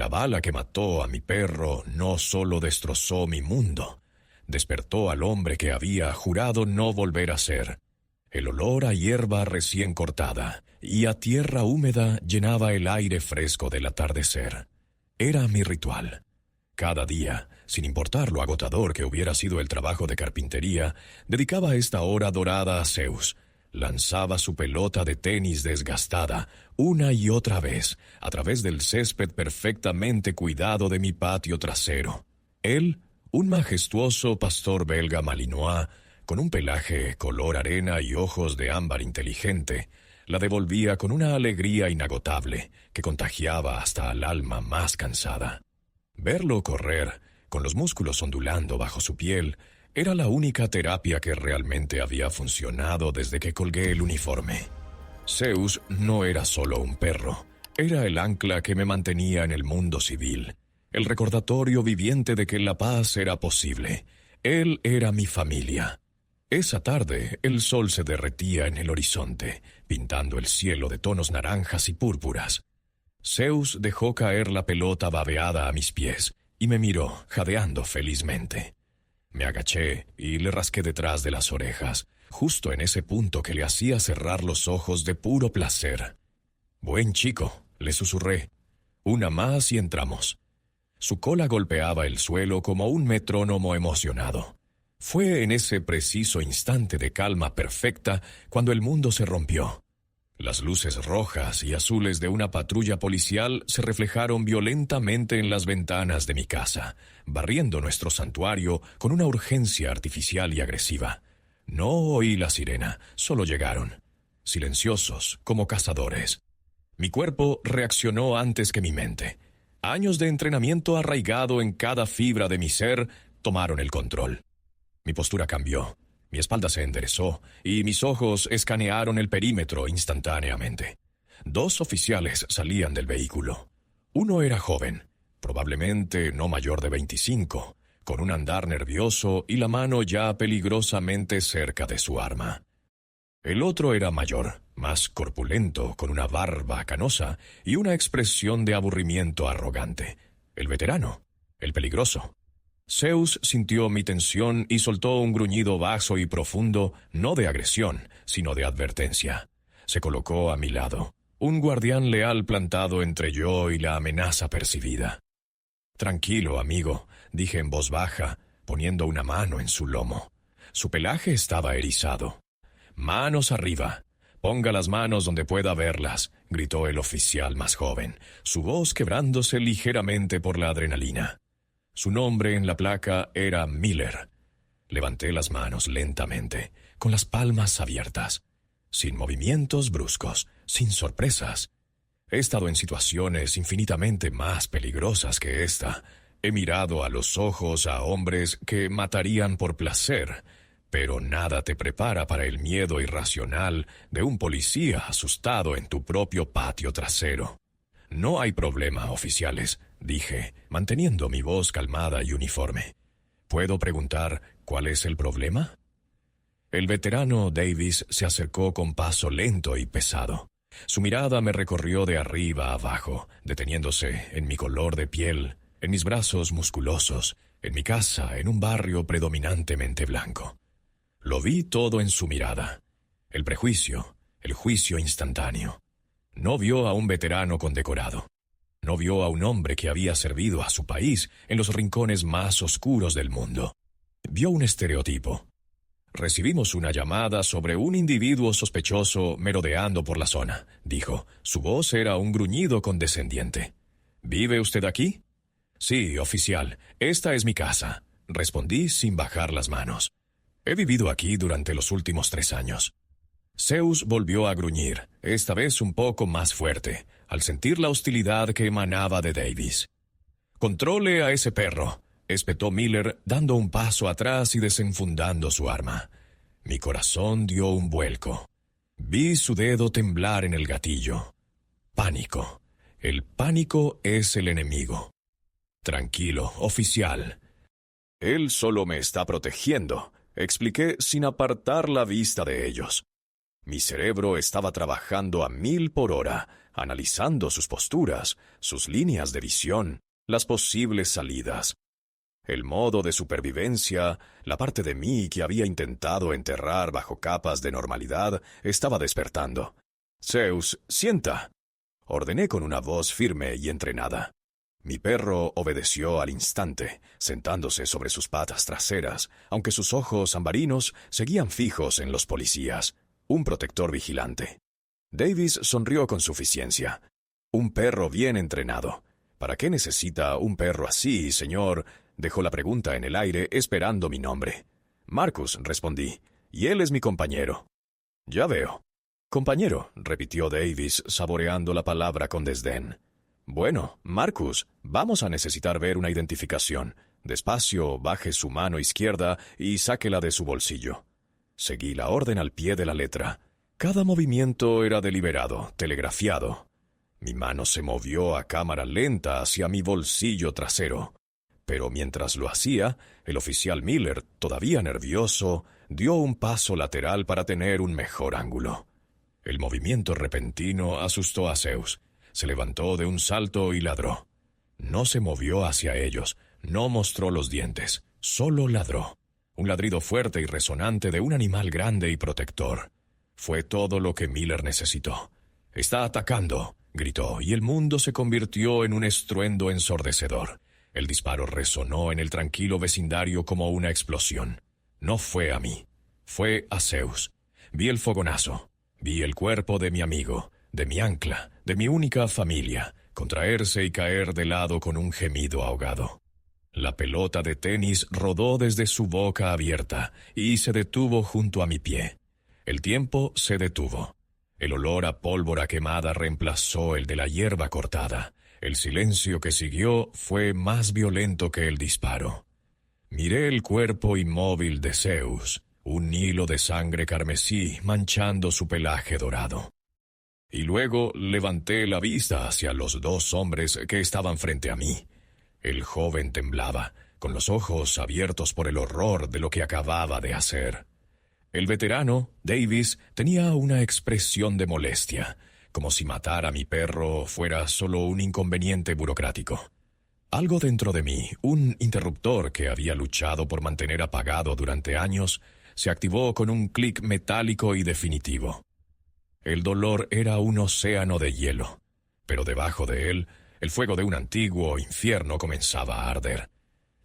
La bala que mató a mi perro no solo destrozó mi mundo, despertó al hombre que había jurado no volver a ser. El olor a hierba recién cortada y a tierra húmeda llenaba el aire fresco del atardecer. Era mi ritual. Cada día, sin importar lo agotador que hubiera sido el trabajo de carpintería, dedicaba esta hora dorada a Zeus. Lanzaba su pelota de tenis desgastada una y otra vez a través del césped perfectamente cuidado de mi patio trasero. Él, un majestuoso pastor belga malinois, con un pelaje color arena y ojos de ámbar inteligente, la devolvía con una alegría inagotable que contagiaba hasta al alma más cansada. Verlo correr, con los músculos ondulando bajo su piel, era la única terapia que realmente había funcionado desde que colgué el uniforme. Zeus no era solo un perro, era el ancla que me mantenía en el mundo civil, el recordatorio viviente de que la paz era posible. Él era mi familia. Esa tarde, el sol se derretía en el horizonte, pintando el cielo de tonos naranjas y púrpuras. Zeus dejó caer la pelota babeada a mis pies y me miró, jadeando felizmente. Me agaché y le rasqué detrás de las orejas, justo en ese punto que le hacía cerrar los ojos de puro placer. «Buen chico», le susurré. «Una más y entramos». Su cola golpeaba el suelo como un metrónomo emocionado. Fue en ese preciso instante de calma perfecta cuando el mundo se rompió. Las luces rojas y azules de una patrulla policial se reflejaron violentamente en las ventanas de mi casa, barriendo nuestro santuario con una urgencia artificial y agresiva. No oí la sirena, solo llegaron, silenciosos como cazadores. Mi cuerpo reaccionó antes que mi mente. Años de entrenamiento arraigado en cada fibra de mi ser tomaron el control. Mi postura cambió. Mi espalda se enderezó y mis ojos escanearon el perímetro instantáneamente. 2 oficiales salían del vehículo. Uno era joven, probablemente no mayor de 25, con un andar nervioso y la mano ya peligrosamente cerca de su arma. El otro era mayor, más corpulento, con una barba canosa y una expresión de aburrimiento arrogante. El veterano, el peligroso. Zeus sintió mi tensión y soltó un gruñido bajo y profundo, no de agresión, sino de advertencia. Se colocó a mi lado, un guardián leal plantado entre yo y la amenaza percibida. «Tranquilo, amigo», dije en voz baja, poniendo una mano en su lomo. Su pelaje estaba erizado. «Manos arriba. Ponga las manos donde pueda verlas», gritó el oficial más joven, su voz quebrándose ligeramente por la adrenalina. Su nombre en la placa era Miller. Levanté las manos lentamente, con las palmas abiertas, sin movimientos bruscos, sin sorpresas. He estado en situaciones infinitamente más peligrosas que esta. He mirado a los ojos a hombres que matarían por placer, pero nada te prepara para el miedo irracional de un policía asustado en tu propio patio trasero. «No hay problema, oficiales», dije, manteniendo mi voz calmada y uniforme. «¿Puedo preguntar cuál es el problema?» El veterano Davis se acercó con paso lento y pesado. Su mirada me recorrió de arriba a abajo, deteniéndose en mi color de piel, en mis brazos musculosos, en mi casa, en un barrio predominantemente blanco. Lo vi todo en su mirada. El prejuicio, el juicio instantáneo. No vio a un veterano condecorado. No vio a un hombre que había servido a su país en los rincones más oscuros del mundo. Vio un estereotipo. «Recibimos una llamada sobre un individuo sospechoso merodeando por la zona», dijo. Su voz era un gruñido condescendiente. «¿Vive usted aquí?» «Sí, oficial. Esta es mi casa», respondí sin bajar las manos. «He vivido aquí durante los últimos 3 años». Zeus volvió a gruñir, esta vez un poco más fuerte, al sentir la hostilidad que emanaba de Davis. «Controle a ese perro», espetó Miller, dando un paso atrás y desenfundando su arma. Mi corazón dio un vuelco. Vi su dedo temblar en el gatillo. Pánico. El pánico es el enemigo. «Tranquilo, oficial». «Él solo me está protegiendo», expliqué sin apartar la vista de ellos. Mi cerebro estaba trabajando a 1000 por hora, analizando sus posturas, sus líneas de visión, las posibles salidas. El modo de supervivencia, la parte de mí que había intentado enterrar bajo capas de normalidad, estaba despertando. «Zeus, sienta», ordené con una voz firme y entrenada. Mi perro obedeció al instante, sentándose sobre sus patas traseras, aunque sus ojos ambarinos seguían fijos en los policías, un protector vigilante. Davis sonrió con suficiencia. Un perro bien entrenado. ¿Para qué necesita un perro así, señor? Dejó la pregunta en el aire, esperando mi nombre. Marcus, respondí, y él es mi compañero. Ya veo. Compañero, repitió Davis, saboreando la palabra con desdén. Bueno, Marcus, vamos a necesitar ver una identificación. Despacio, baje su mano izquierda y sáquela de su bolsillo. Seguí la orden al pie de la letra. Cada movimiento era deliberado, telegrafiado. Mi mano se movió a cámara lenta hacia mi bolsillo trasero. Pero mientras lo hacía, el oficial Miller, todavía nervioso, dio un paso lateral para tener un mejor ángulo. El movimiento repentino asustó a Zeus. Se levantó de un salto y ladró. No se movió hacia ellos, no mostró los dientes, solo ladró. Un ladrido fuerte y resonante de un animal grande y protector. Fue todo lo que Miller necesitó. «Está atacando», gritó, y el mundo se convirtió en un estruendo ensordecedor. El disparo resonó en el tranquilo vecindario como una explosión. No fue a mí, fue a Zeus. Vi el fogonazo, vi el cuerpo de mi amigo, de mi ancla, de mi única familia, contraerse y caer de lado con un gemido ahogado. La pelota de tenis rodó desde su boca abierta y se detuvo junto a mi pie. El tiempo se detuvo. El olor a pólvora quemada reemplazó el de la hierba cortada. El silencio que siguió fue más violento que el disparo. Miré el cuerpo inmóvil de Zeus, un hilo de sangre carmesí manchando su pelaje dorado. Y luego levanté la vista hacia los dos hombres que estaban frente a mí. El joven temblaba, con los ojos abiertos por el horror de lo que acababa de hacer. El veterano, Davis, tenía una expresión de molestia, como si matar a mi perro fuera solo un inconveniente burocrático. Algo dentro de mí, un interruptor que había luchado por mantener apagado durante años, se activó con un clic metálico y definitivo. El dolor era un océano de hielo, pero debajo de él, el fuego de un antiguo infierno comenzaba a arder.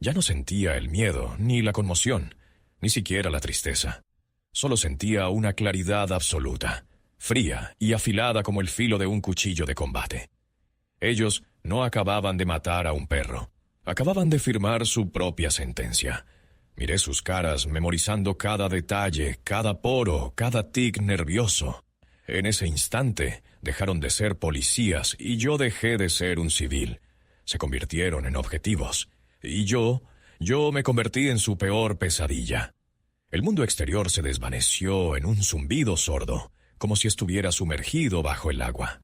Ya no sentía el miedo, ni la conmoción, ni siquiera la tristeza. Solo sentía una claridad absoluta, fría y afilada como el filo de un cuchillo de combate. Ellos no acababan de matar a un perro, acababan de firmar su propia sentencia. Miré sus caras memorizando cada detalle, cada poro, cada tic nervioso. En ese instante dejaron de ser policías y yo dejé de ser un civil. Se convirtieron en objetivos. Y yo me convertí en su peor pesadilla. El mundo exterior se desvaneció en un zumbido sordo, como si estuviera sumergido bajo el agua.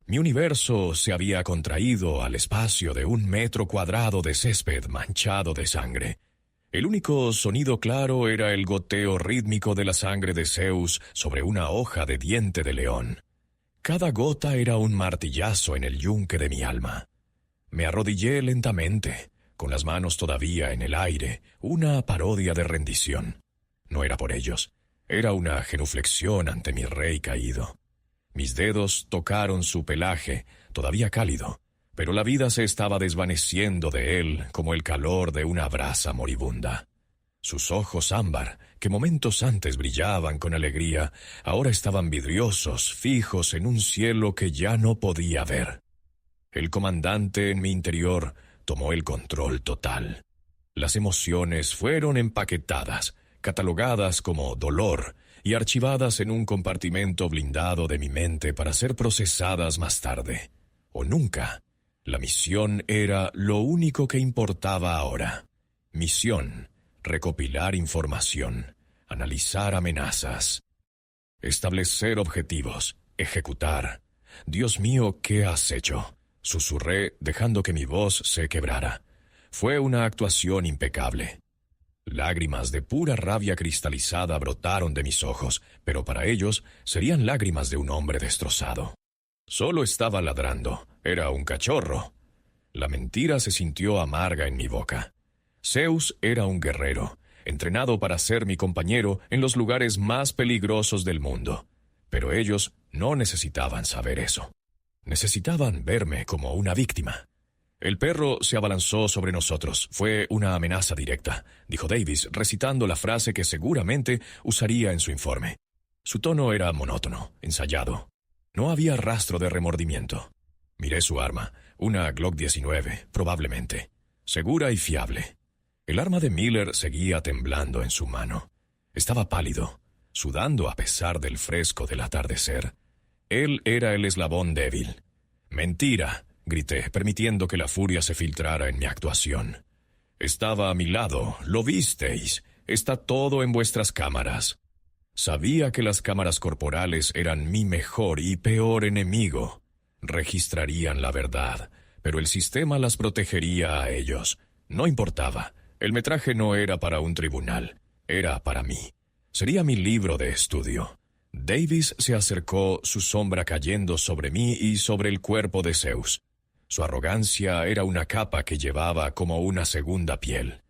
Mi universo se había contraído al espacio de 1 metro cuadrado de césped manchado de sangre. El único sonido claro era el goteo rítmico de la sangre de Zeus sobre una hoja de diente de león. Cada gota era un martillazo en el yunque de mi alma. Me arrodillé lentamente, con las manos todavía en el aire, una parodia de rendición. No era por ellos, era una genuflexión ante mi rey caído. Mis dedos tocaron su pelaje, todavía cálido, pero la vida se estaba desvaneciendo de él como el calor de una brasa moribunda. Sus ojos ámbar, que momentos antes brillaban con alegría, ahora estaban vidriosos, fijos en un cielo que ya no podía ver. El comandante en mi interior tomó el control total. Las emociones fueron empaquetadas, catalogadas como dolor y archivadas en un compartimento blindado de mi mente para ser procesadas más tarde, o nunca. La misión era lo único que importaba ahora. Misión: recopilar información, analizar amenazas, establecer objetivos, ejecutar. «Dios mío, ¿qué has hecho?», susurré, dejando que mi voz se quebrara. Fue una actuación impecable. Lágrimas de pura rabia cristalizada brotaron de mis ojos, pero para ellos serían lágrimas de un hombre destrozado. Solo estaba ladrando. Era un cachorro. La mentira se sintió amarga en mi boca. Zeus era un guerrero, entrenado para ser mi compañero en los lugares más peligrosos del mundo. Pero ellos no necesitaban saber eso. Necesitaban verme como una víctima. El perro se abalanzó sobre nosotros. Fue una amenaza directa, dijo Davis, recitando la frase que seguramente usaría en su informe. Su tono era monótono, ensayado. No había rastro de remordimiento. Miré su arma, una Glock 19, probablemente. Segura y fiable. El arma de Miller seguía temblando en su mano. Estaba pálido, sudando a pesar del fresco del atardecer. Él era el eslabón débil. «Mentira», grité, permitiendo que la furia se filtrara en mi actuación. «Estaba a mi lado, lo visteis. Está todo en vuestras cámaras». Sabía que las cámaras corporales eran mi mejor y peor enemigo. Registrarían la verdad, pero el sistema las protegería a ellos. No importaba. El metraje no era para un tribunal. Era para mí. Sería mi libro de estudio. Davis se acercó, su sombra cayendo sobre mí y sobre el cuerpo de Zeus. Su arrogancia era una capa que llevaba como una segunda piel.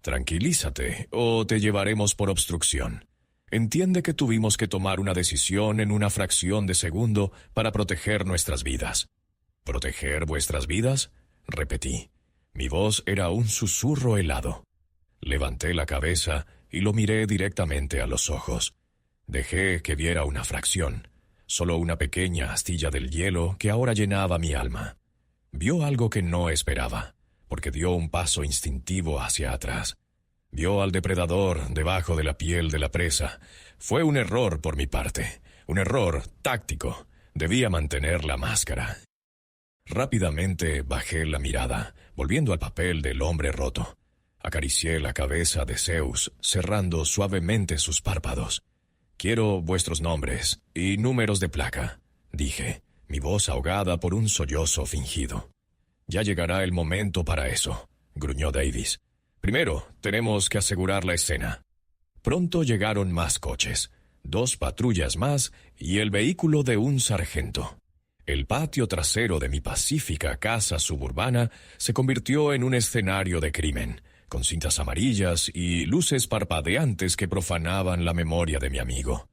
«Tranquilízate, o te llevaremos por obstrucción. Entiende que tuvimos que tomar una decisión en una fracción de segundo para proteger nuestras vidas». «¿Proteger vuestras vidas?», repetí. Mi voz era un susurro helado. Levanté la cabeza y lo miré directamente a los ojos. Dejé que viera una fracción, solo una pequeña astilla del hielo que ahora llenaba mi alma. Vio algo que no esperaba, porque dio un paso instintivo hacia atrás. Vio al depredador debajo de la piel de la presa. Fue un error por mi parte, un error táctico. Debía mantener la máscara. Rápidamente bajé la mirada, volviendo al papel del hombre roto. Acaricié la cabeza de Zeus, cerrando suavemente sus párpados. «Quiero vuestros nombres y números de placa», dije, mi voz ahogada por un sollozo fingido. «Ya llegará el momento para eso», gruñó Davis. «Primero, tenemos que asegurar la escena». Pronto llegaron más coches, 2 patrullas más y el vehículo de un sargento. El patio trasero de mi pacífica casa suburbana se convirtió en un escenario de crimen, con cintas amarillas y luces parpadeantes que profanaban la memoria de mi amigo.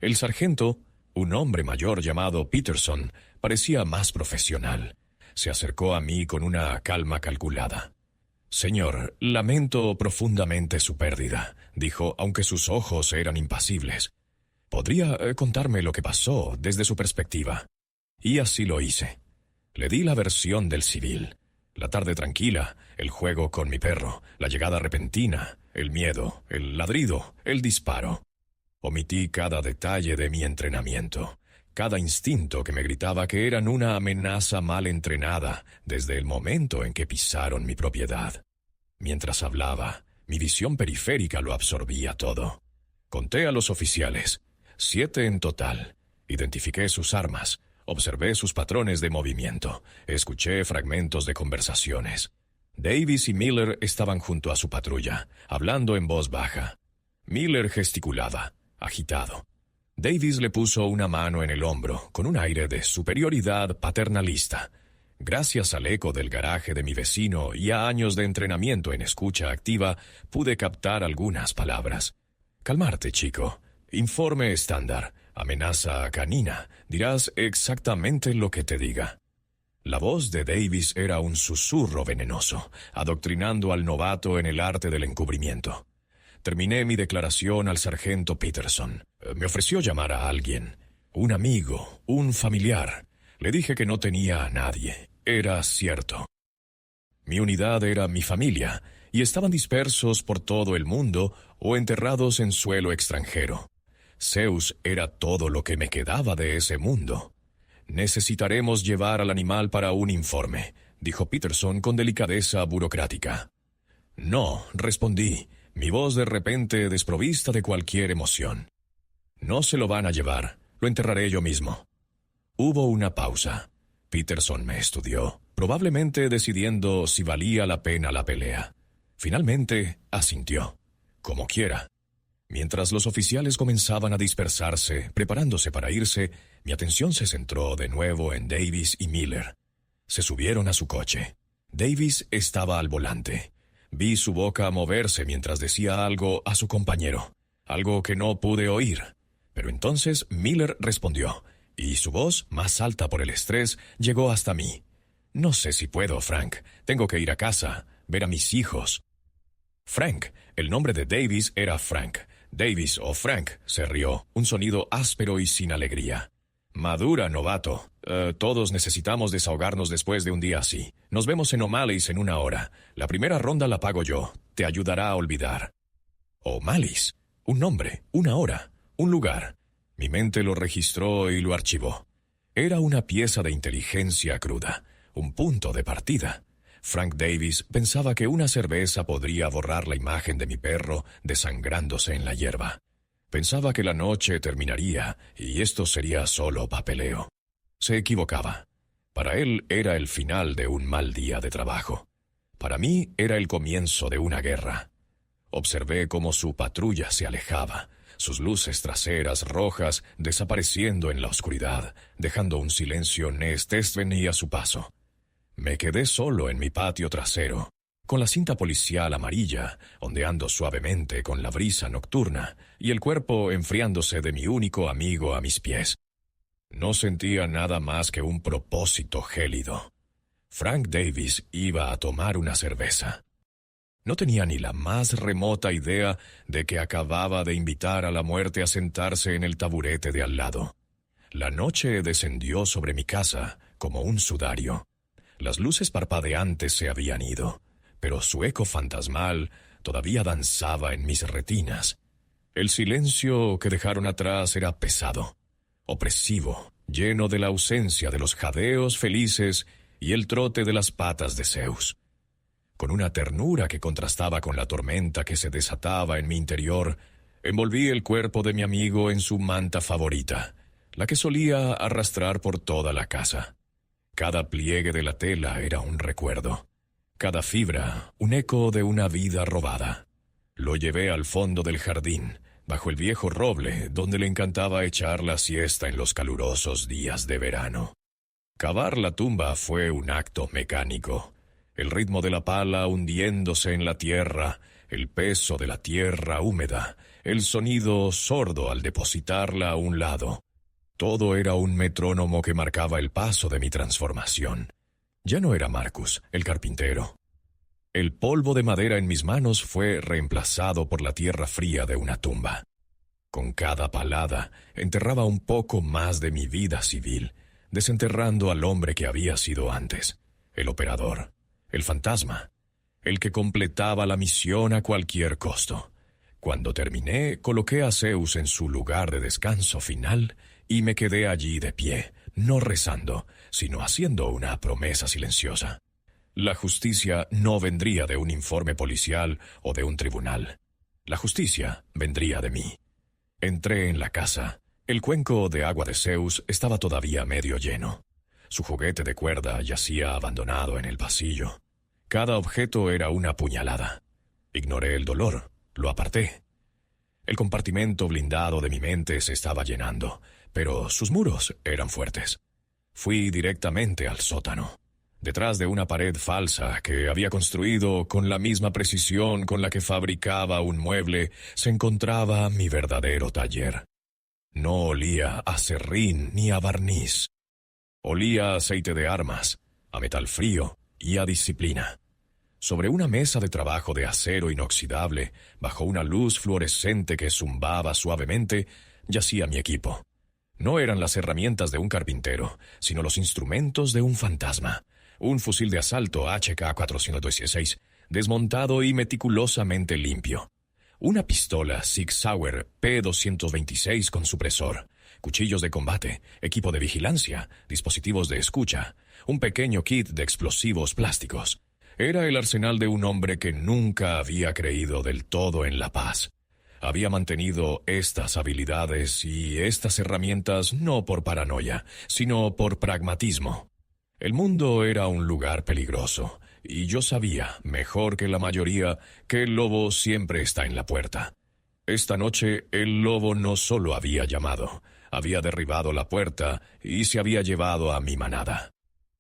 El sargento, un hombre mayor llamado Peterson, parecía más profesional. Se acercó a mí con una calma calculada. «Señor, lamento profundamente su pérdida», dijo, aunque sus ojos eran impasibles. «¿Podría contarme lo que pasó desde su perspectiva?» Y así lo hice. Le di la versión del civil. La tarde tranquila, el juego con mi perro, la llegada repentina, el miedo, el ladrido, el disparo. Omití cada detalle de mi entrenamiento, cada instinto que me gritaba que eran una amenaza mal entrenada desde el momento en que pisaron mi propiedad. Mientras hablaba, mi visión periférica lo absorbía todo. Conté a los oficiales, 7 en total. Identifiqué sus armas. Observé sus patrones de movimiento. Escuché fragmentos de conversaciones. Davis y Miller estaban junto a su patrulla, hablando en voz baja. Miller gesticulaba, agitado. Davis le puso una mano en el hombro, con un aire de superioridad paternalista. Gracias al eco del garaje de mi vecino y a años de entrenamiento en escucha activa, pude captar algunas palabras. «Calmarte, chico. Informe estándar. Amenaza canina. Dirás exactamente lo que te diga». La voz de Davis era un susurro venenoso, adoctrinando al novato en el arte del encubrimiento. Terminé mi declaración al sargento Peterson. Me ofreció llamar a alguien. Un amigo, un familiar. Le dije que no tenía a nadie. Era cierto. Mi unidad era mi familia, y estaban dispersos por todo el mundo o enterrados en suelo extranjero. Zeus era todo lo que me quedaba de ese mundo. «Necesitaremos llevar al animal para un informe», dijo Peterson con delicadeza burocrática. «No», respondí, mi voz de repente desprovista de cualquier emoción. «No se lo van a llevar, lo enterraré yo mismo». Hubo una pausa. Peterson me estudió, probablemente decidiendo si valía la pena la pelea. Finalmente asintió. «Como quiera». Mientras los oficiales comenzaban a dispersarse, preparándose para irse, Mi atención se centró de nuevo en Davis y Miller. Se subieron a su coche. Davis estaba al volante. Vi su boca moverse mientras decía algo a su compañero, algo que no pude oír. Pero entonces Miller respondió, y su voz, más alta por el estrés, llegó hasta mí. «No sé si puedo, Frank. Tengo que ir a casa, ver a mis hijos». Frank. El nombre de Davis era Frank. Davis o Frank, se rió, un sonido áspero y sin alegría. «Madura, novato. Todos necesitamos desahogarnos después de un día así. Nos vemos en O'Malley's en 1 hora. La primera ronda la pago yo. Te ayudará a olvidar». O'Malley's. Un nombre, 1 hora, un lugar. Mi mente lo registró y lo archivó. Era una pieza de inteligencia cruda, un punto de partida. Frank Davis pensaba que una cerveza podría borrar la imagen de mi perro desangrándose en la hierba. Pensaba que la noche terminaría y esto sería solo papeleo. Se equivocaba. Para él era el final de un mal día de trabajo. Para mí era el comienzo de una guerra. Observé cómo su patrulla se alejaba, sus luces traseras rojas desapareciendo en la oscuridad, dejando un silencio neestéstveni a su paso. Me quedé solo en mi patio trasero, con la cinta policial amarilla, ondeando suavemente con la brisa nocturna, y el cuerpo enfriándose de mi único amigo a mis pies. No sentía nada más que un propósito gélido. Frank Davis iba a tomar una cerveza. No tenía ni la más remota idea de que acababa de invitar a la muerte a sentarse en el taburete de al lado. La noche descendió sobre mi casa como un sudario. Las luces parpadeantes se habían ido, pero su eco fantasmal todavía danzaba en mis retinas. El silencio que dejaron atrás era pesado, opresivo, lleno de la ausencia de los jadeos felices y el trote de las patas de Zeus. Con una ternura que contrastaba con la tormenta que se desataba en mi interior, envolví el cuerpo de mi amigo en su manta favorita, la que solía arrastrar por toda la casa. Cada pliegue de la tela era un recuerdo, cada fibra un eco de una vida robada. Lo llevé al fondo del jardín, bajo el viejo roble donde le encantaba echar la siesta en los calurosos días de verano. Cavar la tumba fue un acto mecánico. El ritmo de la pala hundiéndose en la tierra, el peso de la tierra húmeda, el sonido sordo al depositarla a un lado. Todo era un metrónomo que marcaba el paso de mi transformación. Ya no era Marcus, el carpintero. El polvo de madera en mis manos fue reemplazado por la tierra fría de una tumba. Con cada palada enterraba un poco más de mi vida civil, desenterrando al hombre que había sido antes, el operador, el fantasma, el que completaba la misión a cualquier costo. Cuando terminé, coloqué a Zeus en su lugar de descanso final y me quedé allí de pie, no rezando, sino haciendo una promesa silenciosa. La justicia no vendría de un informe policial o de un tribunal. La justicia vendría de mí. Entré en la casa. El cuenco de agua de Zeus estaba todavía medio lleno. Su juguete de cuerda yacía abandonado en el pasillo. Cada objeto era una puñalada. Ignoré el dolor, lo aparté. El compartimento blindado de mi mente se estaba llenando, pero sus muros eran fuertes. Fui directamente al sótano. Detrás de una pared falsa que había construido con la misma precisión con la que fabricaba un mueble, se encontraba mi verdadero taller. No olía a serrín ni a barniz. Olía a aceite de armas, a metal frío y a disciplina. Sobre una mesa de trabajo de acero inoxidable, bajo una luz fluorescente que zumbaba suavemente, yacía mi equipo. No eran las herramientas de un carpintero, sino los instrumentos de un fantasma. Un fusil de asalto HK-416, desmontado y meticulosamente limpio. Una pistola Sig Sauer P226 con supresor. Cuchillos de combate, equipo de vigilancia, dispositivos de escucha, un pequeño kit de explosivos plásticos. Era el arsenal de un hombre que nunca había creído del todo en la paz. Había mantenido estas habilidades y estas herramientas no por paranoia, sino por pragmatismo. El mundo era un lugar peligroso, y yo sabía, mejor que la mayoría, que el lobo siempre está en la puerta. Esta noche el lobo no solo había llamado, había derribado la puerta y se había llevado a mi manada.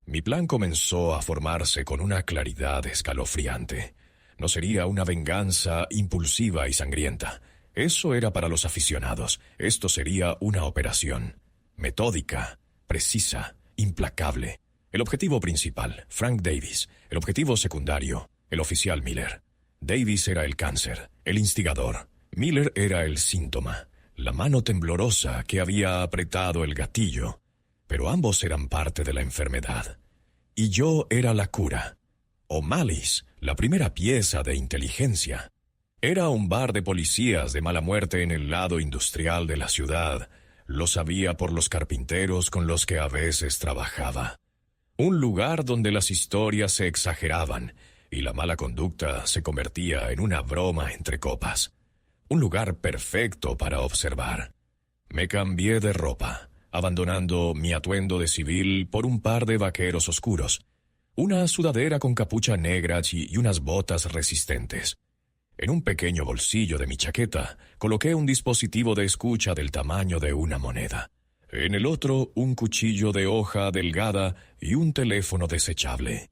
Mi plan comenzó a formarse con una claridad escalofriante. No sería una venganza impulsiva y sangrienta. Eso era para los aficionados. Esto sería una operación metódica, precisa, implacable. El objetivo principal, Frank Davis. El objetivo secundario, el oficial Miller. Davis era el cáncer, el instigador. Miller era el síntoma, la mano temblorosa que había apretado el gatillo. Pero ambos eran parte de la enfermedad. Y yo era la cura. O'Malley's, la primera pieza de inteligencia. Era un bar de policías de mala muerte en el lado industrial de la ciudad. Lo sabía por los carpinteros con los que a veces trabajaba. Un lugar donde las historias se exageraban y la mala conducta se convertía en una broma entre copas. Un lugar perfecto para observar. Me cambié de ropa, abandonando mi atuendo de civil por un par de vaqueros oscuros, una sudadera con capucha negra y unas botas resistentes. En un pequeño bolsillo de mi chaqueta coloqué un dispositivo de escucha del tamaño de una moneda. En el otro, un cuchillo de hoja delgada y un teléfono desechable.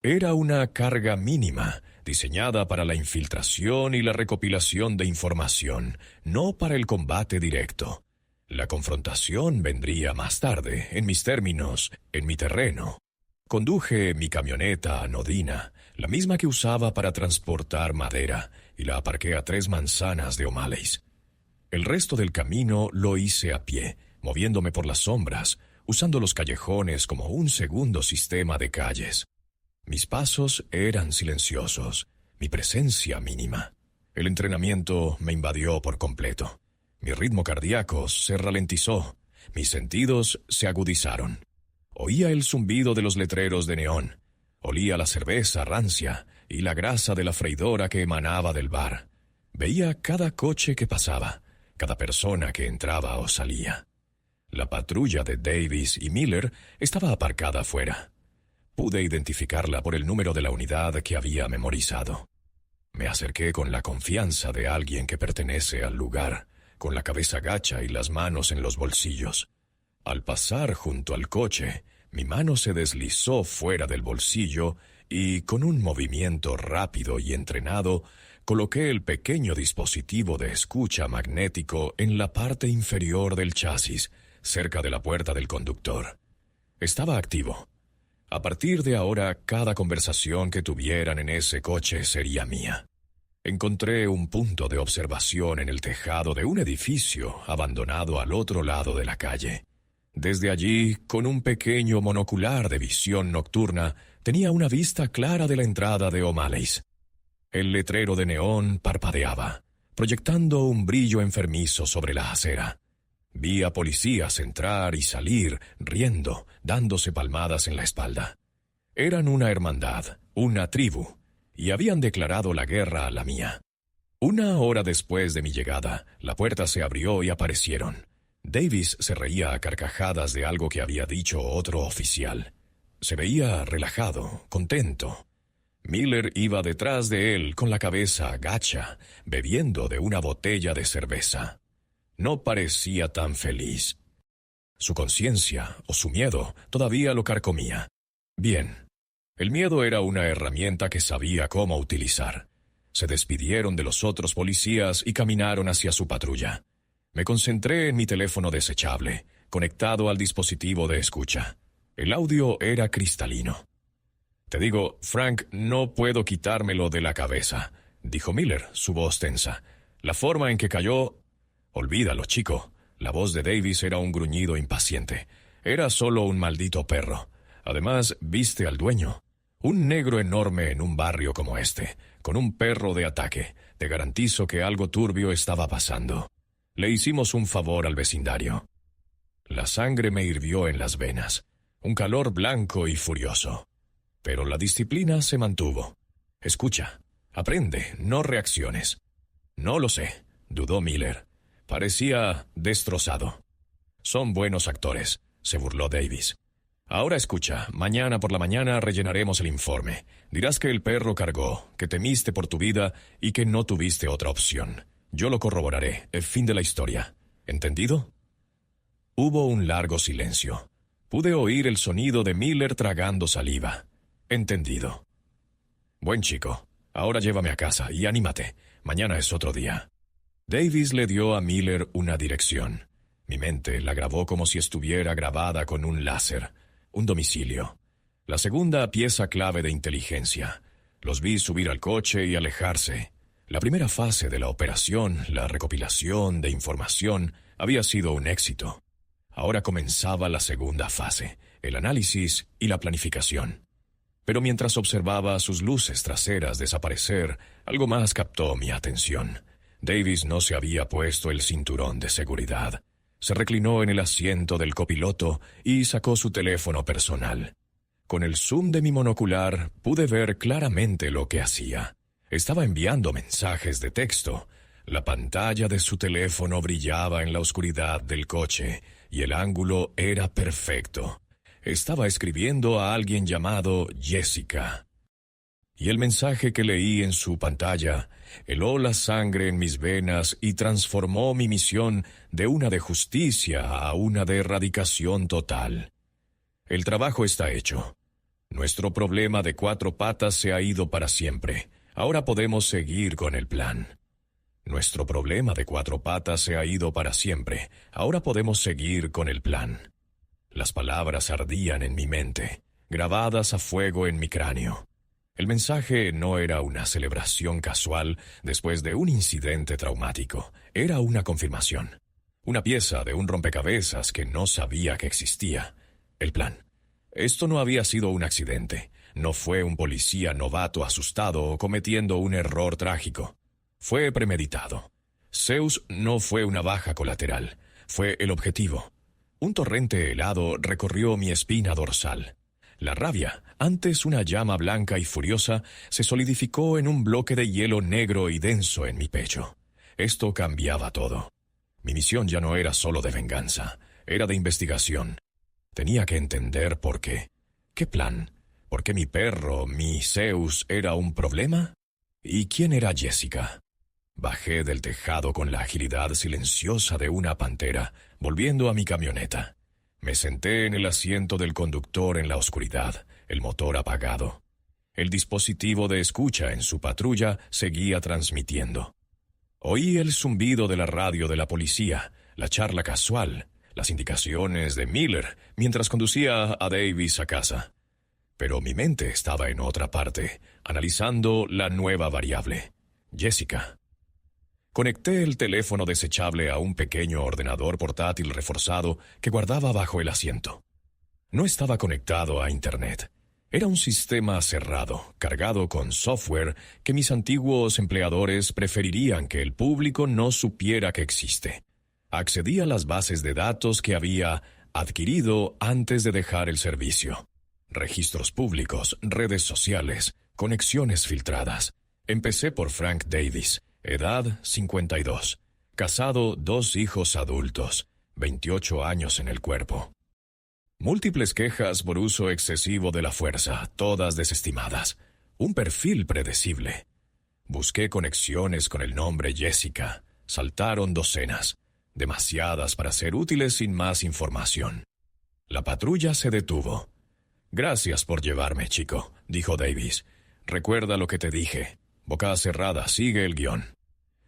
Era una carga mínima, diseñada para la infiltración y la recopilación de información, no para el combate directo. La confrontación vendría más tarde, en mis términos, en mi terreno. Conduje mi camioneta anodina, la misma que usaba para transportar madera, y la aparqué a 3 manzanas de O'Malley's. El resto del camino lo hice a pie, moviéndome por las sombras, usando los callejones como un segundo sistema de calles. Mis pasos eran silenciosos, mi presencia mínima. El entrenamiento me invadió por completo. Mi ritmo cardíaco se ralentizó, mis sentidos se agudizaron. Oía el zumbido de los letreros de neón, olía la cerveza rancia y la grasa de la freidora que emanaba del bar. Veía cada coche que pasaba, cada persona que entraba o salía. La patrulla de Davis y Miller estaba aparcada afuera. Pude identificarla por el número de la unidad que había memorizado. Me acerqué con la confianza de alguien que pertenece al lugar, con la cabeza gacha y las manos en los bolsillos. Al pasar junto al coche, mi mano se deslizó fuera del bolsillo y, con un movimiento rápido y entrenado, coloqué el pequeño dispositivo de escucha magnético en la parte inferior del chasis, cerca de la puerta del conductor. Estaba activo. A partir de ahora, cada conversación que tuvieran en ese coche sería mía. Encontré un punto de observación en el tejado de un edificio abandonado al otro lado de la calle. Desde allí, con un pequeño monocular de visión nocturna, tenía una vista clara de la entrada de O'Malley's. El letrero de neón parpadeaba, proyectando un brillo enfermizo sobre la acera. Vi a policías entrar y salir, riendo, dándose palmadas en la espalda. Eran una hermandad, una tribu, y habían declarado la guerra a la mía. 1 hora después de mi llegada, la puerta se abrió y aparecieron. Davis se reía a carcajadas de algo que había dicho otro oficial. Se veía relajado, contento. Miller iba detrás de él con la cabeza gacha, bebiendo de una botella de cerveza. No parecía tan feliz. Su conciencia, o su miedo, todavía lo carcomía. Bien, el miedo era una herramienta que sabía cómo utilizar. Se despidieron de los otros policías y caminaron hacia su patrulla. Me concentré en mi teléfono desechable, conectado al dispositivo de escucha. El audio era cristalino. «Te digo, Frank, no puedo quitármelo de la cabeza», dijo Miller, su voz tensa. «La forma en que cayó...» «Olvídalo, chico». La voz de Davis era un gruñido impaciente. «Era solo un maldito perro. Además, viste al dueño. Un negro enorme en un barrio como este, con un perro de ataque. Te garantizo que algo turbio estaba pasando. Le hicimos un favor al vecindario». La sangre me hirvió en las venas. Un calor blanco y furioso. Pero la disciplina se mantuvo. «Escucha, aprende, no reacciones». «No lo sé», dudó Miller. Parecía destrozado. «Son buenos actores», se burló Davis. «Ahora escucha, mañana por la mañana rellenaremos el informe. Dirás que el perro cargó, que temiste por tu vida y que no tuviste otra opción. Yo lo corroboraré, el fin de la historia. ¿Entendido?» Hubo un largo silencio. Pude oír el sonido de Miller tragando saliva. Entendido. Buen chico. Ahora llévame a casa y anímate. Mañana es otro día. Davis le dio a Miller una dirección. Mi mente la grabó como si estuviera grabada con un láser. Un domicilio. La segunda pieza clave de inteligencia. Los vi subir al coche y alejarse. La primera fase de la operación, la recopilación de información, había sido un éxito. Ahora comenzaba la segunda fase, el análisis y la planificación. Pero mientras observaba sus luces traseras desaparecer, algo más captó mi atención. Davis no se había puesto el cinturón de seguridad. Se reclinó en el asiento del copiloto y sacó su teléfono personal. Con el zoom de mi monocular pude ver claramente lo que hacía. Estaba enviando mensajes de texto. La pantalla de su teléfono brillaba en la oscuridad del coche y el ángulo era perfecto. Estaba escribiendo a alguien llamado Jessica. Y el mensaje que leí en su pantalla heló la sangre en mis venas y transformó mi misión de una de justicia a una de erradicación total. El trabajo está hecho. Nuestro problema de 4 patas se ha ido para siempre. Ahora podemos seguir con el plan. Nuestro problema de 4 patas se ha ido para siempre. Ahora podemos seguir con el plan. Las palabras ardían en mi mente, grabadas a fuego en mi cráneo. El mensaje no era una celebración casual después de un incidente traumático. Era una confirmación. Una pieza de un rompecabezas que no sabía que existía. El plan. Esto no había sido un accidente. No fue un policía novato asustado o cometiendo un error trágico. Fue premeditado. Zeus no fue una baja colateral. Fue el objetivo. Un torrente helado recorrió mi espina dorsal. La rabia, antes una llama blanca y furiosa, se solidificó en un bloque de hielo negro y denso en mi pecho. Esto cambiaba todo. Mi misión ya no era solo de venganza, era de investigación. Tenía que entender por qué. ¿Qué plan? ¿Por qué mi perro, mi Zeus, era un problema? ¿Y quién era Jessica? Bajé del tejado con la agilidad silenciosa de una pantera, volviendo a mi camioneta. Me senté en el asiento del conductor en la oscuridad, el motor apagado. El dispositivo de escucha en su patrulla seguía transmitiendo. Oí el zumbido de la radio de la policía, la charla casual, las indicaciones de Miller mientras conducía a Davis a casa. Pero mi mente estaba en otra parte, analizando la nueva variable, Jessica. Conecté el teléfono desechable a un pequeño ordenador portátil reforzado que guardaba bajo el asiento. No estaba conectado a Internet. Era un sistema cerrado, cargado con software que mis antiguos empleadores preferirían que el público no supiera que existe. Accedí a las bases de datos que había adquirido antes de dejar el servicio. Registros públicos, redes sociales, conexiones filtradas. Empecé por Frank Davis, edad 52, casado, 2 hijos adultos, 28 años en el cuerpo. Múltiples quejas por uso excesivo de la fuerza, todas desestimadas. Un perfil predecible. Busqué conexiones con el nombre Jessica. Saltaron docenas, demasiadas para ser útiles sin más información. La patrulla se detuvo. «Gracias por llevarme, chico», dijo Davis. «Recuerda lo que te dije. Boca cerrada, sigue el guión».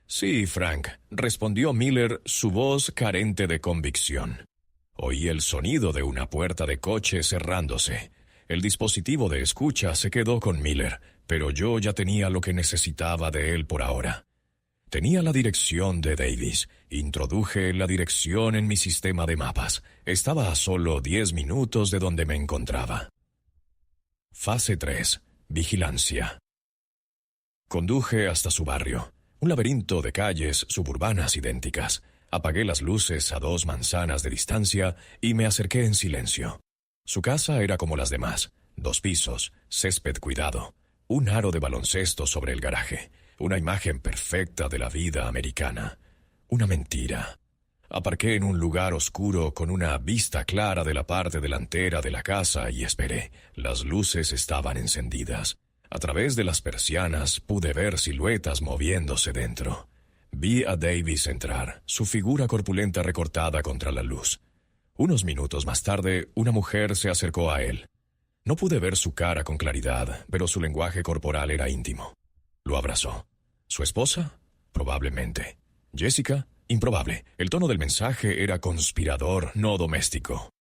«Sí, Frank», respondió Miller, su voz carente de convicción. Oí el sonido de una puerta de coche cerrándose. El dispositivo de escucha se quedó con Miller, pero yo ya tenía lo que necesitaba de él por ahora. Tenía la dirección de Davis. Introduje la dirección en mi sistema de mapas. Estaba a solo 10 minutos de donde me encontraba. Fase 3. Vigilancia. Conduje hasta su barrio. Un laberinto de calles suburbanas idénticas. Apagué las luces a 2 manzanas de distancia y me acerqué en silencio. Su casa era como las demás. 2 pisos, césped cuidado, un aro de baloncesto sobre el garaje. Una imagen perfecta de la vida americana. Una mentira. Aparqué en un lugar oscuro con una vista clara de la parte delantera de la casa y esperé. Las luces estaban encendidas. A través de las persianas pude ver siluetas moviéndose dentro. Vi a Davis entrar, su figura corpulenta recortada contra la luz. Unos minutos más tarde, una mujer se acercó a él. No pude ver su cara con claridad, pero su lenguaje corporal era íntimo. Lo abrazó. ¿Su esposa? Probablemente. ¿Jessica? Improbable. El tono del mensaje era conspirador, no doméstico.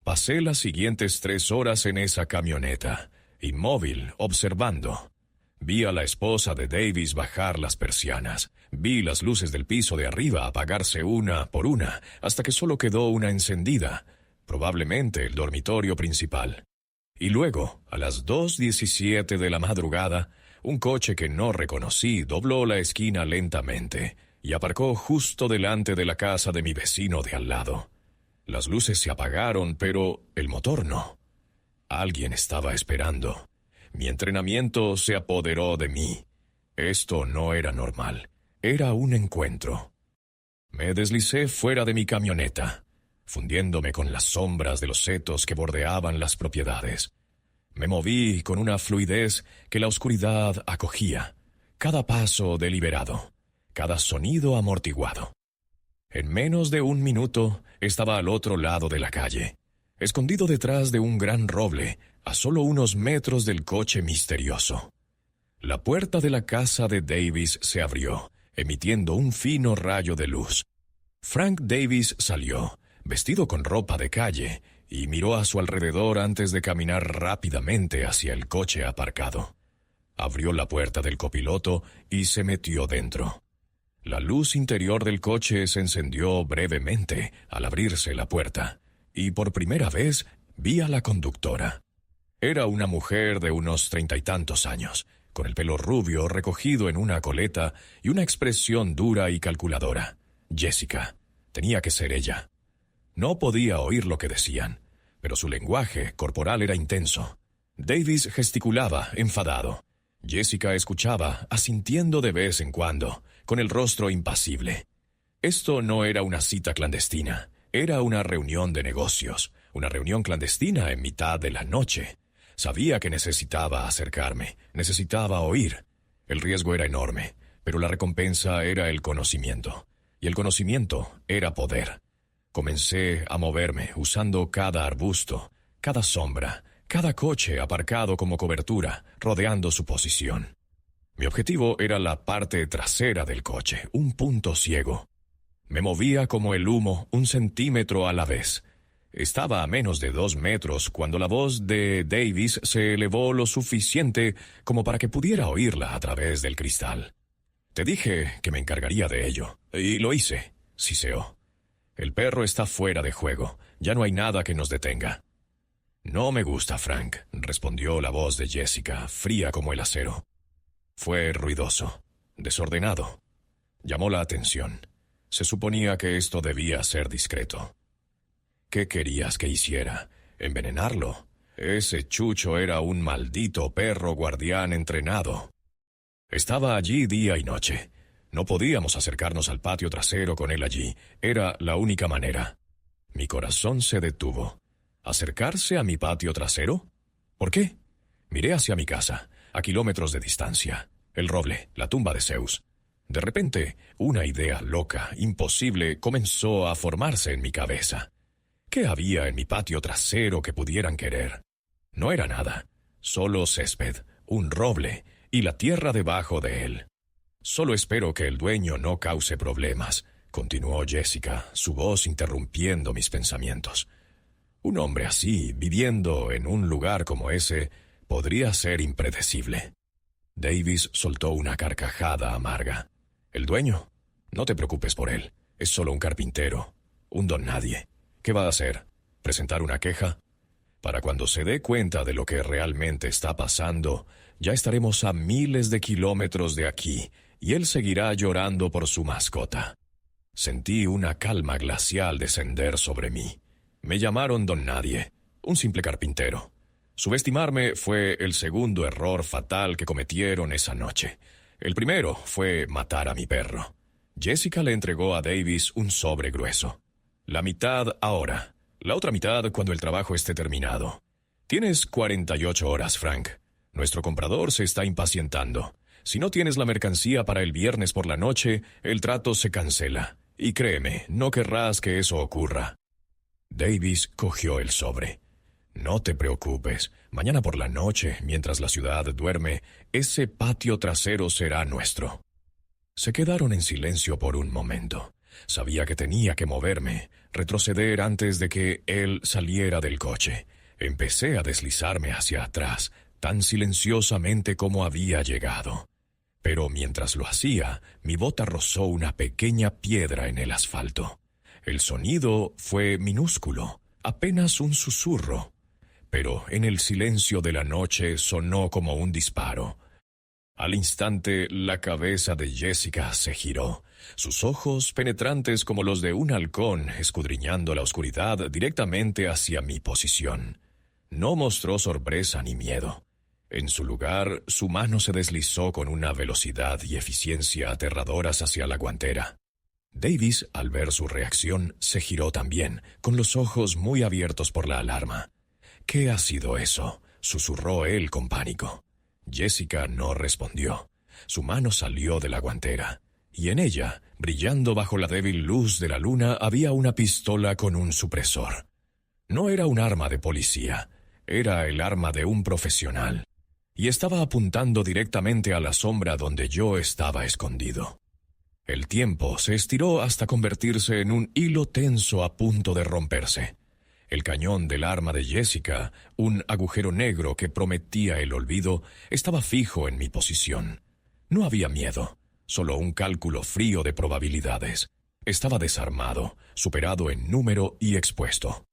Pasé las siguientes 3 horas en esa camioneta, inmóvil, observando. Vi a la esposa de Davis bajar las persianas. Vi las luces del piso de arriba apagarse una por una, hasta que solo quedó una encendida, probablemente el dormitorio principal. Y luego, a las 2:17 de la madrugada, un coche que no reconocí dobló la esquina lentamente y aparcó justo delante de la casa de mi vecino de al lado. Las luces se apagaron, pero el motor no. Alguien estaba esperando. Mi entrenamiento se apoderó de mí. Esto no era normal. Era un encuentro. Me deslicé fuera de mi camioneta, fundiéndome con las sombras de los setos que bordeaban las propiedades. Me moví con una fluidez que la oscuridad acogía, cada paso deliberado, cada sonido amortiguado. En menos de 1 minuto estaba al otro lado de la calle, escondido detrás de un gran roble, a solo unos metros del coche misterioso. La puerta de la casa de Davis se abrió, emitiendo un fino rayo de luz. Frank Davis salió, vestido con ropa de calle, y miró a su alrededor antes de caminar rápidamente hacia el coche aparcado. Abrió la puerta del copiloto y se metió dentro. La luz interior del coche se encendió brevemente al abrirse la puerta, y por primera vez vi a la conductora. Era una mujer de unos 30 y tantos años, con el pelo rubio recogido en una coleta y una expresión dura y calculadora. Jessica. Tenía que ser ella. No podía oír lo que decían, pero su lenguaje corporal era intenso. Davis gesticulaba, enfadado. Jessica escuchaba, asintiendo de vez en cuando, con el rostro impasible. Esto no era una cita clandestina, era una reunión de negocios, una reunión clandestina en mitad de la noche. Sabía que necesitaba acercarme, necesitaba oír. El riesgo era enorme, pero la recompensa era el conocimiento, y el conocimiento era poder. Comencé a moverme usando cada arbusto, cada sombra, cada coche aparcado como cobertura, rodeando su posición. Mi objetivo era la parte trasera del coche, un punto ciego. Me movía como el humo, 1 centímetro a la vez. Estaba a menos de 2 metros cuando la voz de Davis se elevó lo suficiente como para que pudiera oírla a través del cristal. Te dije que me encargaría de ello, y lo hice, siseó. El perro está fuera de juego, ya no hay nada que nos detenga. No me gusta, Frank, respondió la voz de Jessica, fría como el acero. Fue ruidoso, desordenado. Llamó la atención. Se suponía que esto debía ser discreto. ¿Qué querías que hiciera? ¿Envenenarlo? Ese chucho era un maldito perro guardián entrenado. Estaba allí día y noche. No podíamos acercarnos al patio trasero con él allí. Era la única manera. Mi corazón se detuvo. ¿Acercarse a mi patio trasero? ¿Por qué? Miré hacia mi casa, a kilómetros de distancia. El roble, la tumba de Zeus. De repente, una idea loca, imposible, comenzó a formarse en mi cabeza. ¿Qué había en mi patio trasero que pudieran querer? No era nada, solo césped, un roble y la tierra debajo de él. Solo espero que el dueño no cause problemas, continuó Jessica, su voz interrumpiendo mis pensamientos. Un hombre así, viviendo en un lugar como ese, podría ser impredecible. Davis soltó una carcajada amarga. ¿El dueño? No te preocupes por él, es solo un carpintero, un don nadie. ¿Qué va a hacer? ¿Presentar una queja? Para cuando se dé cuenta de lo que realmente está pasando, ya estaremos a miles de kilómetros de aquí, y él seguirá llorando por su mascota. Sentí una calma glacial descender sobre mí. Me llamaron don nadie, un simple carpintero. Subestimarme fue el segundo error fatal que cometieron esa noche. El primero fue matar a mi perro. Jessica le entregó a Davis un sobre grueso. La mitad ahora, la otra mitad cuando el trabajo esté terminado. Tienes 48 horas, Frank. Nuestro comprador se está impacientando. Si no tienes la mercancía para el viernes por la noche, el trato se cancela. Y créeme, no querrás que eso ocurra. Davis cogió el sobre. «No te preocupes. Mañana por la noche, mientras la ciudad duerme, ese patio trasero será nuestro». Se quedaron en silencio por un momento. Sabía que tenía que moverme, retroceder antes de que él saliera del coche. Empecé a deslizarme hacia atrás, tan silenciosamente como había llegado. Pero mientras lo hacía, mi bota rozó una pequeña piedra en el asfalto. El sonido fue minúsculo, apenas un susurro. Pero en el silencio de la noche sonó como un disparo. Al instante, la cabeza de Jessica se giró, sus ojos penetrantes como los de un halcón escudriñando la oscuridad directamente hacia mi posición. No mostró sorpresa ni miedo. En su lugar, su mano se deslizó con una velocidad y eficiencia aterradoras hacia la guantera. Davis, al ver su reacción, se giró también, con los ojos muy abiertos por la alarma. «¿Qué ha sido eso?», susurró él con pánico. Jessica no respondió. Su mano salió de la guantera, y en ella, brillando bajo la débil luz de la luna, había una pistola con un supresor. No era un arma de policía, era el arma de un profesional, y estaba apuntando directamente a la sombra donde yo estaba escondido. El tiempo se estiró hasta convertirse en un hilo tenso a punto de romperse. El cañón del arma de Jessica, un agujero negro que prometía el olvido, estaba fijo en mi posición. No había miedo, solo un cálculo frío de probabilidades. Estaba desarmado, superado en número y expuesto.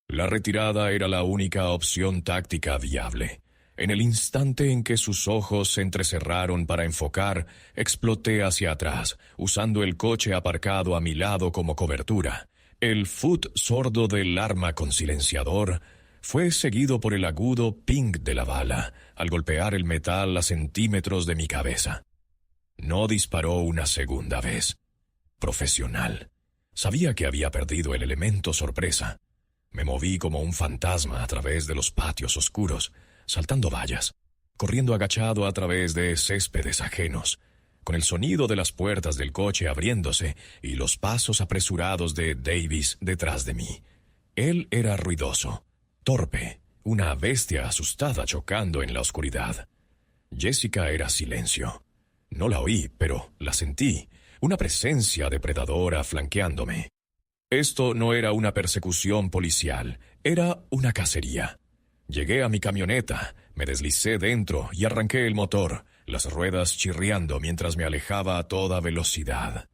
La retirada era la única opción táctica viable. En el instante en que sus ojos se entrecerraron para enfocar, exploté hacia atrás, usando el coche aparcado a mi lado como cobertura. El fut sordo del arma con silenciador fue seguido por el agudo ping de la bala, al golpear el metal a centímetros de mi cabeza. No disparó una segunda vez. Profesional. Sabía que había perdido el elemento sorpresa. Me moví como un fantasma a través de los patios oscuros, saltando vallas, corriendo agachado a través de céspedes ajenos, con el sonido de las puertas del coche abriéndose y los pasos apresurados de Davis detrás de mí. Él era ruidoso, torpe, una bestia asustada chocando en la oscuridad. Jessica era silencio. No la oí, pero la sentí, una presencia depredadora flanqueándome. Esto no era una persecución policial, era una cacería. Llegué a mi camioneta, me deslicé dentro y arranqué el motor, las ruedas chirriando mientras me alejaba a toda velocidad.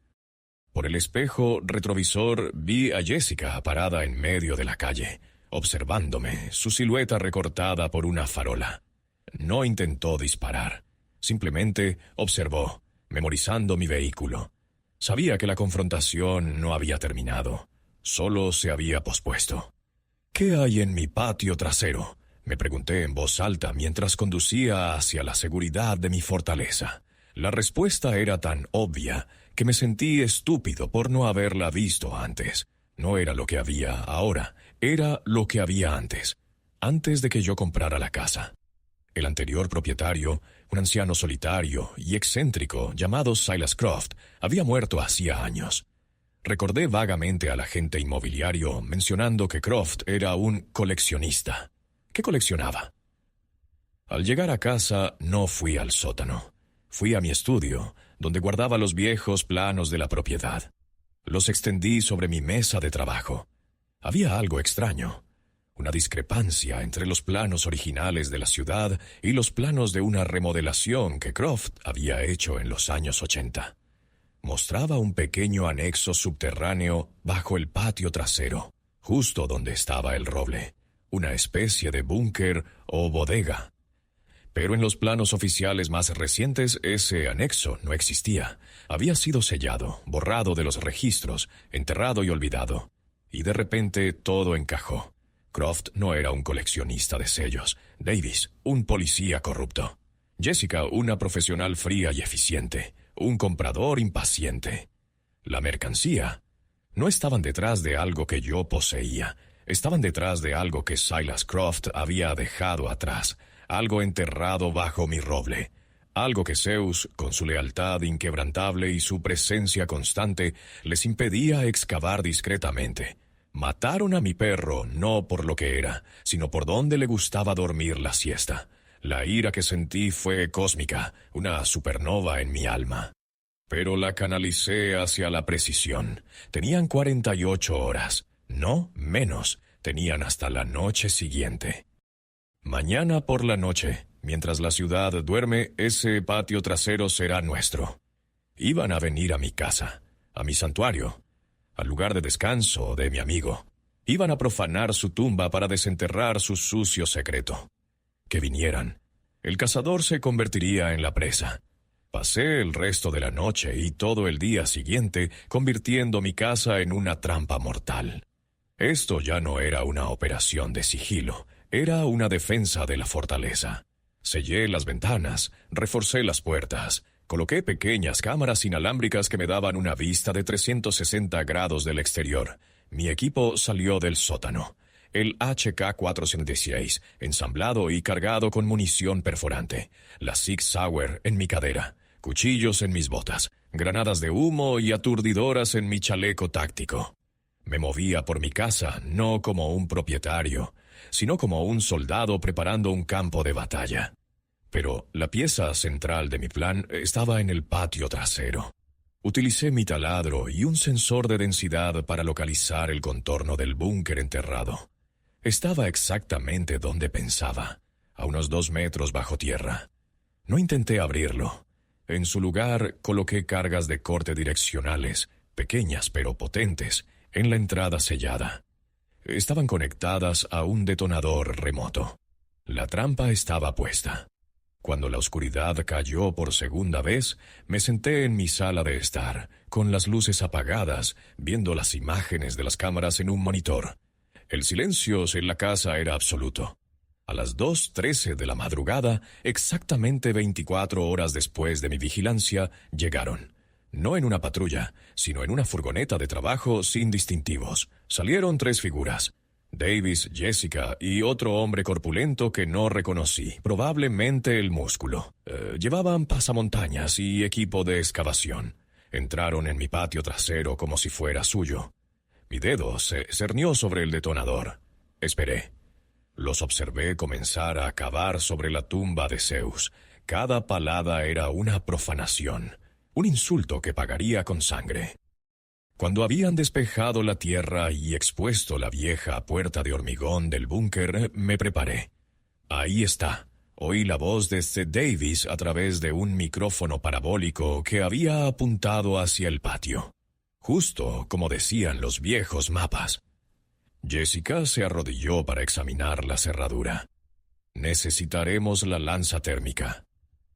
Por el espejo retrovisor vi a Jessica parada en medio de la calle, observándome, su silueta recortada por una farola. No intentó disparar, simplemente observó, memorizando mi vehículo. Sabía que la confrontación no había terminado, solo se había pospuesto. «¿Qué hay en mi patio trasero?», me pregunté en voz alta mientras conducía hacia la seguridad de mi fortaleza. La respuesta era tan obvia que me sentí estúpido por no haberla visto antes. No era lo que había ahora, era lo que había antes de que yo comprara la casa. El anterior propietario, un anciano solitario y excéntrico llamado Silas Croft, había muerto hacía años. Recordé vagamente al agente inmobiliario mencionando que Croft era un coleccionista. ¿Qué coleccionaba? Al llegar a casa no fui al sótano. Fui a mi estudio, donde guardaba los viejos planos de la propiedad. Los extendí sobre mi mesa de trabajo. Había algo extraño, una discrepancia entre los planos originales de la ciudad y los planos de una remodelación que Croft había hecho en los años 80. Mostraba un pequeño anexo subterráneo bajo el patio trasero, justo donde estaba el roble, una especie de búnker o bodega. Pero en los planos oficiales más recientes ese anexo no existía. Había sido sellado, borrado de los registros, enterrado y olvidado. Y de repente todo encajó. Croft no era un coleccionista de sellos. Davis, un policía corrupto. Jessica, una profesional fría y eficiente. Un comprador impaciente. La mercancía. No estaban detrás de algo que yo poseía. Estaban detrás de algo que Silas Croft había dejado atrás. Algo enterrado bajo mi roble. Algo que Zeus, con su lealtad inquebrantable y su presencia constante, les impedía excavar discretamente. Mataron a mi perro no por lo que era, sino por donde le gustaba dormir la siesta. La ira que sentí fue cósmica, una supernova en mi alma. Pero la canalicé hacia la precisión. Tenían 48 horas, no menos. Tenían hasta la noche siguiente. Mañana por la noche, mientras la ciudad duerme, ese patio trasero será nuestro. Iban a venir a mi casa, a mi santuario, al lugar de descanso de mi amigo. Iban a profanar su tumba para desenterrar su sucio secreto. Que vinieran. El cazador se convertiría en la presa. Pasé el resto de la noche y todo el día siguiente convirtiendo mi casa en una trampa mortal. Esto ya no era una operación de sigilo, era una defensa de la fortaleza. Sellé las ventanas, reforcé las puertas, coloqué pequeñas cámaras inalámbricas que me daban una vista de 360 grados del exterior. Mi equipo salió del sótano. El HK-476, ensamblado y cargado con munición perforante. La Sig Sauer en mi cadera. Cuchillos en mis botas. Granadas de humo y aturdidoras en mi chaleco táctico. Me movía por mi casa no como un propietario, sino como un soldado preparando un campo de batalla. Pero la pieza central de mi plan estaba en el patio trasero. Utilicé mi taladro y un sensor de densidad para localizar el contorno del búnker enterrado. Estaba exactamente donde pensaba, a unos 2 metros bajo tierra. No intenté abrirlo. En su lugar coloqué cargas de corte direccionales, pequeñas pero potentes, en la entrada sellada. Estaban conectadas a un detonador remoto. La trampa estaba puesta. Cuando la oscuridad cayó por segunda vez, me senté en mi sala de estar, con las luces apagadas, viendo las imágenes de las cámaras en un monitor. El silencio en la casa era absoluto. A las 2:13 de la madrugada, exactamente 24 horas después de mi vigilancia, llegaron. No en una patrulla, sino en una furgoneta de trabajo sin distintivos. Salieron 3 figuras. Davis, Jessica y otro hombre corpulento que no reconocí, probablemente el músculo. Llevaban pasamontañas y equipo de excavación. Entraron en mi patio trasero como si fuera suyo. Mi dedo se cernió sobre el detonador. Esperé. Los observé comenzar a cavar sobre la tumba de Zeus. Cada palada era una profanación, un insulto que pagaría con sangre. Cuando habían despejado la tierra y expuesto la vieja puerta de hormigón del búnker, me preparé. Ahí está. Oí la voz de Davis a través de un micrófono parabólico que había apuntado hacia el patio. Justo como decían los viejos mapas. Jessica se arrodilló para examinar la cerradura. Necesitaremos la lanza térmica.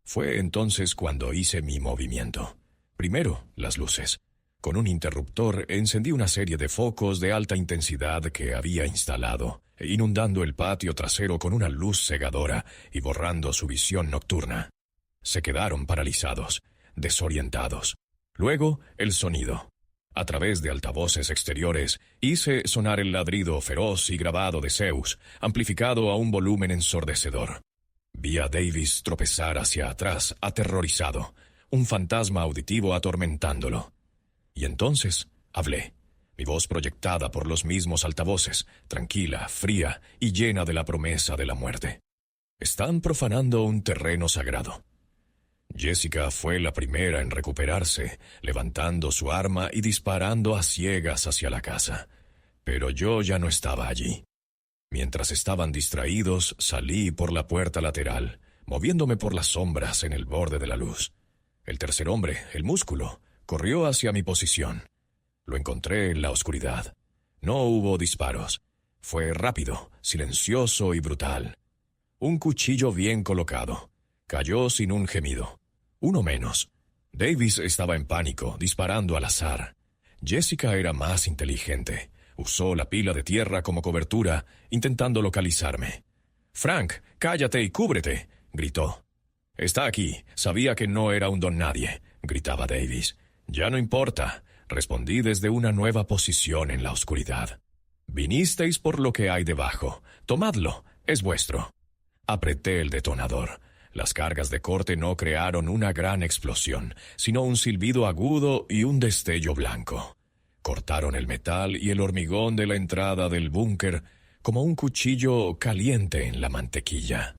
Fue entonces cuando hice mi movimiento. Primero, las luces. Con un interruptor encendí una serie de focos de alta intensidad que había instalado, inundando el patio trasero con una luz cegadora y borrando su visión nocturna. Se quedaron paralizados, desorientados. Luego, el sonido. A través de altavoces exteriores, hice sonar el ladrido feroz y grabado de Zeus, amplificado a un volumen ensordecedor. Vi a Davis tropezar hacia atrás, aterrorizado, un fantasma auditivo atormentándolo. Y entonces hablé, mi voz proyectada por los mismos altavoces, tranquila, fría y llena de la promesa de la muerte. Están profanando un terreno sagrado. Jessica fue la primera en recuperarse, levantando su arma y disparando a ciegas hacia la casa. Pero yo ya no estaba allí. Mientras estaban distraídos, salí por la puerta lateral, moviéndome por las sombras en el borde de la luz. El tercer hombre, el músculo, corrió hacia mi posición. Lo encontré en la oscuridad. No hubo disparos. Fue rápido, silencioso y brutal. Un cuchillo bien colocado. Cayó sin un gemido. Uno menos. Davis estaba en pánico, disparando al azar. Jessica era más inteligente. Usó la pila de tierra como cobertura, intentando localizarme. «Frank, cállate y cúbrete», gritó. «Está aquí. Sabía que no era un don nadie», gritaba Davis. «Ya no importa», respondí desde una nueva posición en la oscuridad. «Vinisteis por lo que hay debajo. Tomadlo. Es vuestro». Apreté el detonador. Las cargas de corte no crearon una gran explosión, sino un silbido agudo y un destello blanco. Cortaron el metal y el hormigón de la entrada del búnker como un cuchillo caliente en la mantequilla.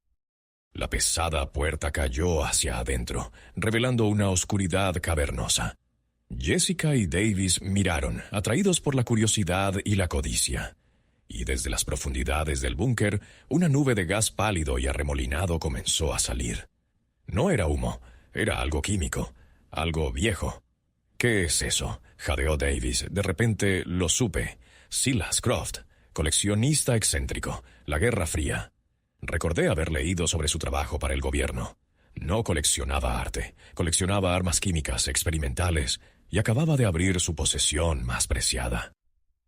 La pesada puerta cayó hacia adentro, revelando una oscuridad cavernosa. Jessica y Davis miraron, atraídos por la curiosidad y la codicia. Y desde las profundidades del búnker, una nube de gas pálido y arremolinado comenzó a salir. No era humo, era algo químico, algo viejo. «¿Qué es eso?», jadeó Davis. De repente lo supe. Silas Croft, coleccionista excéntrico, la Guerra Fría. Recordé haber leído sobre su trabajo para el gobierno. No coleccionaba arte, coleccionaba armas químicas experimentales y acababa de abrir su posesión más preciada.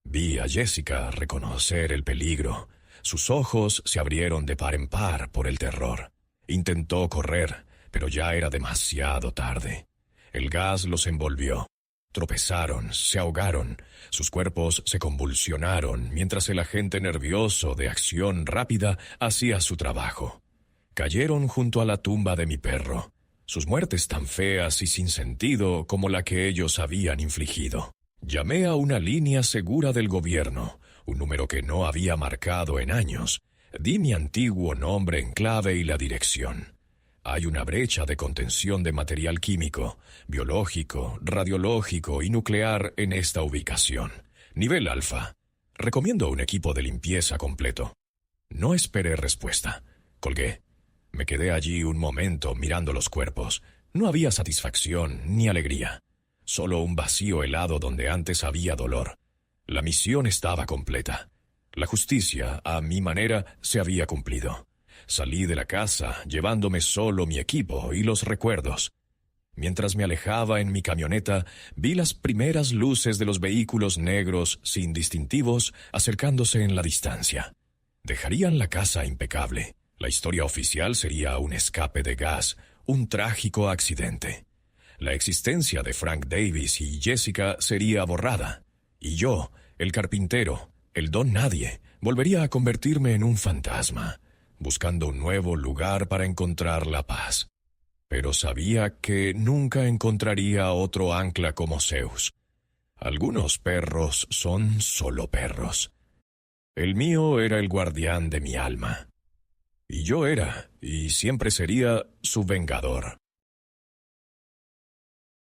Vi a Jessica reconocer el peligro. Sus ojos se abrieron de par en par por el terror. Intentó correr, pero ya era demasiado tarde. El gas los envolvió. Tropezaron, se ahogaron, sus cuerpos se convulsionaron mientras el agente nervioso de acción rápida hacía su trabajo. Cayeron junto a la tumba de mi perro, sus muertes tan feas y sin sentido como la que ellos habían infligido. Llamé a una línea segura del gobierno, un número que no había marcado en años. Di mi antiguo nombre en clave y la dirección. Hay una brecha de contención de material químico, biológico, radiológico y nuclear en esta ubicación. Nivel alfa. Recomiendo un equipo de limpieza completo. No esperé respuesta. Colgué. Me quedé allí un momento mirando los cuerpos. No había satisfacción ni alegría. Solo un vacío helado donde antes había dolor. La misión estaba completa. La justicia, a mi manera, se había cumplido. Salí de la casa, llevándome solo mi equipo y los recuerdos. Mientras me alejaba en mi camioneta, vi las primeras luces de los vehículos negros sin distintivos acercándose en la distancia. Dejarían la casa impecable. La historia oficial sería un escape de gas, un trágico accidente. La existencia de Frank Davis y Jessica sería borrada. Y yo, el carpintero, el don nadie, volvería a convertirme en un fantasma, buscando un nuevo lugar para encontrar la paz. Pero sabía que nunca encontraría otro ancla como Zeus. Algunos perros son solo perros. El mío era el guardián de mi alma. Y yo era, y siempre sería, su vengador.